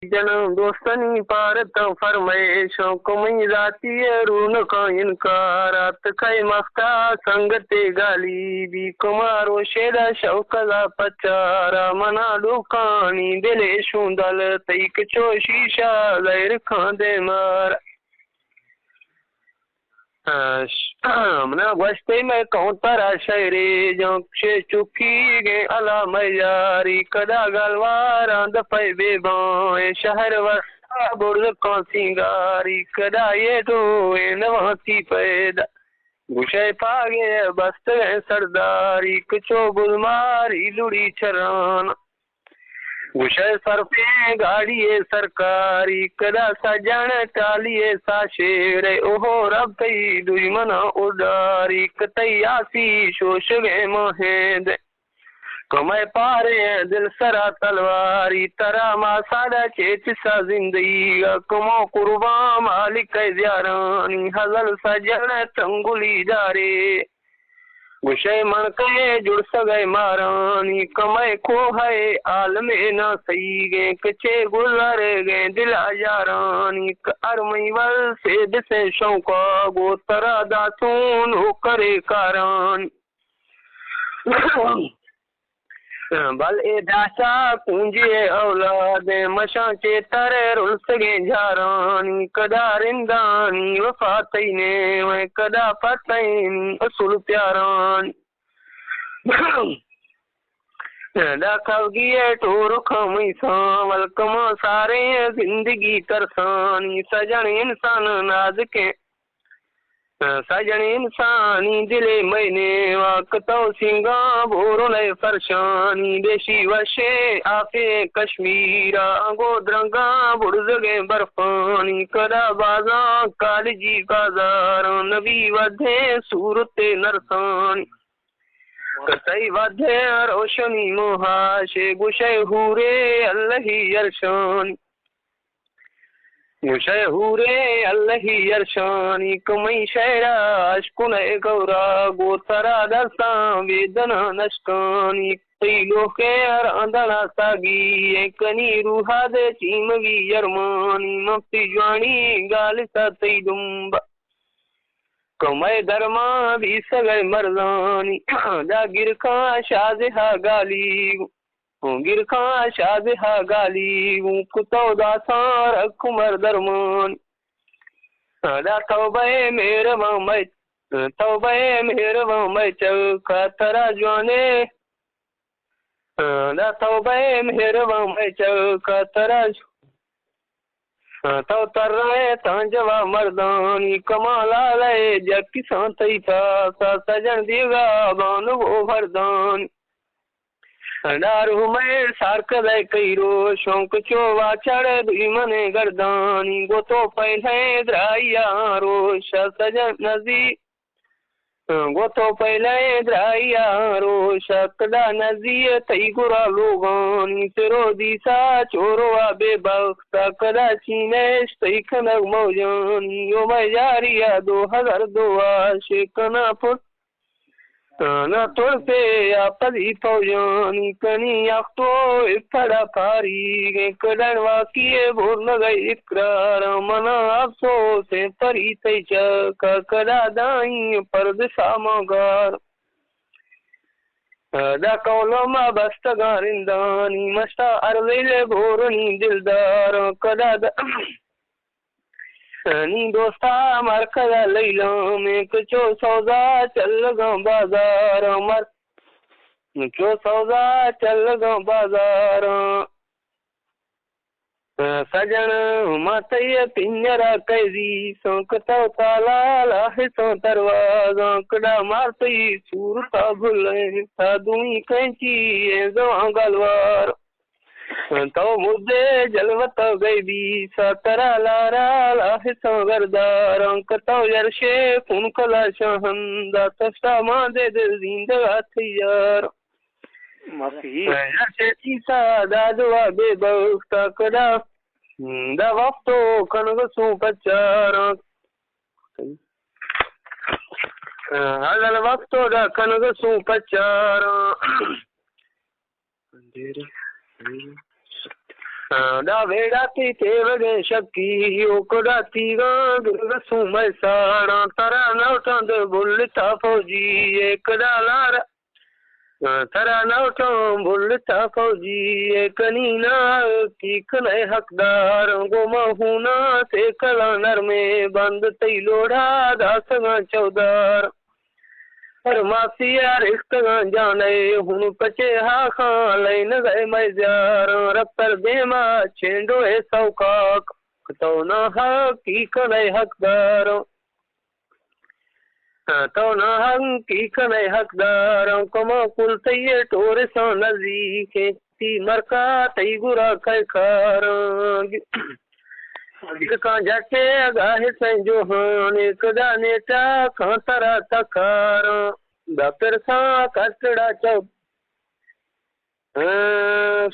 जन्म दोस्तनी पारत फरमाइशों कमई जाती है रून का इनकार रात खाई मख्ता संगते गाली भी कुमारो शेरा शौकला पचारा मना दुकानी दिले शुंदल तईक चो शीशा लहर खांदे मार हमने बस्ते में कौन तारा शहरे जो से चुकी गे अला मयारी कदा गलवारा दफे बेबाए शहर वसा बुर्ज कौन सिंगारी कदा ये तो नवाती पैदा गुशे पागे बस्त सरदारी कचो बुलमारी लुड़ी चरान गुशे सरफे गाड़िए सरकारी कदा सजन टालिए साशेर ओहो रब तई दुश्मन उडारी कतई आसी शोश गे महेद कमय पारे दिल सरा तलवारी तरा मा सादा चेत सा जिंदगी कमो कुर्बा मालिक ज़यारानी हजल सजन तंगुली जारे गुशे मन के जुड़ सगे मारानी कमय खो है आलमे न सही गे कचे गुजर गे दिला यारानी अरमई वल से दिसे शौका गो तरा दासून हो करे कारानी बल ए दासा कुंजे औलाद मशा चे तरे रुल सगे झारानी कदा रिंदानी वफातई ने मैं कदा पतईनी असुल प्यारानी दाखवगिए टोर खमई सावल कमा सारे जिंदगी तरसानी सजन इंसान नाज के सजन इंसानी दिले मैंने वाकतो सिंगा भोरो लय फरशानी देशी वशे आपे कश्मीरा गोद्रंगा बुर्जगे बर्फानी कदा बाजा कालजी बाजार नबी वधे सूरते नरसानी कतई वधे रोशनी मुहाशे गुशे हूरे अल्लाही अरशानी गुशे हूरे अल्लाही अरशानी कमई शहरा अशकुन गौरा गोतरा दसा वेदना नशकानी तई लोके अंदना सागी एकनी रूहा दे चीमवी यरमानी मफ्ती ज्वानी गाल सा तई दुम्बा कमय धर्मा भी सगै मर्दानी दा गिरखा शाजहा गाली गिर खा शाजहा गाली कुतो दासार कुमर दरमान दा तौबे मेरवा मैं चौका तरा जवाने दा तौबे मेरवा मैं चौका तरा तो तर्रे तांजवा मर्दानी कमाला ले जग किसान तई था सजन दीगा बान वो भरदानी दारू में सार्क दे कईरो शौक चोवा चढ़ दुई मने गर्दानी गो तो पहले द्राइया रोश सजन नजी गो तो पहले द्राइया रोश कदा नजी तई गुरा लोगानी तेरो दिशा चोरवा बेबख्ता कदा चीनेश तई खनक मौजानी यो मैं जारिया 2002 शेकना पुट ना तोड़ते आपदी फौजानी कनी आखतो इफड़ा पारी कड़न वाकिए भोर गई इकरार मना अफसोस परी तई चका कदा दाई पर्द सामगार दा कौलमा बस्त गारिंदानी मस्ता अरवेले भोरनी दिलदार कदा नी दोस्ता मरकदा लैला में कचो सौदा चल गा बाजार मर कचो सौदा चल गा बाजार सजन मातय पिंजरा कैदी संकतो ताला लाहे सो दरवाजा कड़ा मारतई सूरता भुले साधुई कैंची जो गलवार तो मुझे जलवत गई भी सतरा लारा लाहे सगरदार अंक तो यर्शे फुनकला शहंदा तस्ता मादे दिल जिंदा यार माफी यर्शे चीसा दादवा बेबख्ता कदा दा वक्तो कनगसु पचार हगल वक्तो दा कनगसु पचार Da vedati tevage shakki okudati ga sumai sana tara nautan de bullita fauji ekdalar tara nautan bullita fauji ekanina ki kanai hakdar goma huna te kalanar me band tai loda dasanga chaudar मासिया रिश्त जाने हूं पचे हा खां लैन गए मैं jar रप्पर बेमा छेंडो है सौकाक तो न की कने हकदार तो न की कने हकदार कमा कुल तये टोर सो नजीक ती मरका तई गुरा kai खार का जाके गाहे संजो हाने कदा नेटा खातरा तकार डॉक्टर सा कटड़ा चौक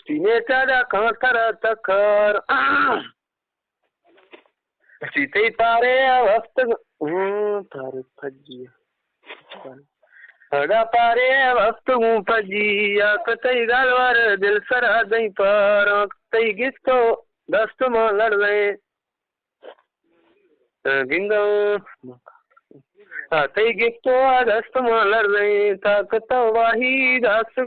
सीनेटा दा खातरा तकार सीते पारे वक्त तारे फजिया अड़ा पारे वक्त फजिया कतई गालवर दिल सरा दई पार कतई गिस्तो दस्त मां लड़ गए गिंगा तई गिफ्तो दस्त मां लड़ रहे ताकत वाही दस